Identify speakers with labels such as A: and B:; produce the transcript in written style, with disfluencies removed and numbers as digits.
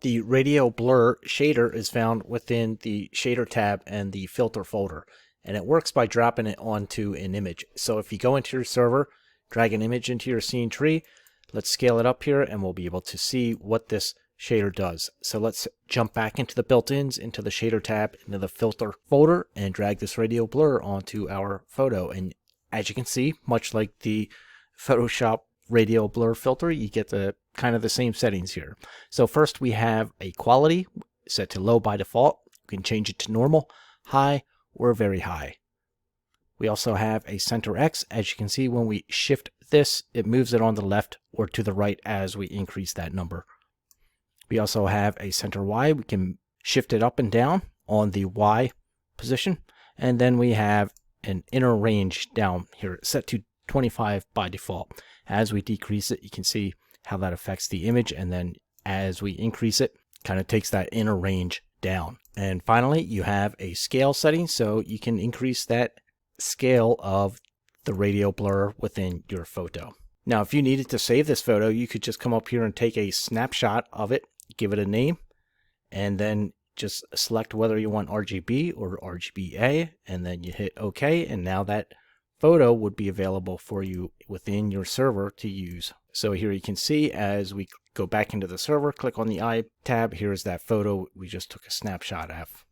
A: The Radial Blur Shader is found within the Shader tab and the Filter folder, and it works by dropping it onto an image. So if you go into your server, drag an image into your scene tree, let's scale it up here and we'll be able to see what this shader does. So let's jump back into the built-ins, into the Shader tab, into the Filter folder, and drag this Radial Blur onto our photo. And as you can see, much like the Photoshop Radial Blur filter, you get the kind of the same settings here. So first we have a quality set to low by default. You can change it to normal, high, or very high. We also have a center X. As you can see, when we shift this, it moves it on the left or to the right as we increase that number. We also have a center Y. We can shift it up and down on the Y position. And then we have an inner range down here set to 25 by default. As we decrease it, you can see how that affects the image, and then as we increase it, kind of takes that inner range down. And finally, you have a scale setting, so you can increase that scale of the radial blur within your photo. Now, if you needed to save this photo, you could just come up here and take a snapshot of it, give it a name, and then just select whether you want RGB or RGBA, and then you hit OK, and now that photo would be available for you within your server to use. So here you can see, as we go back into the server, click on the I tab, here's that photo we just took a snapshot of.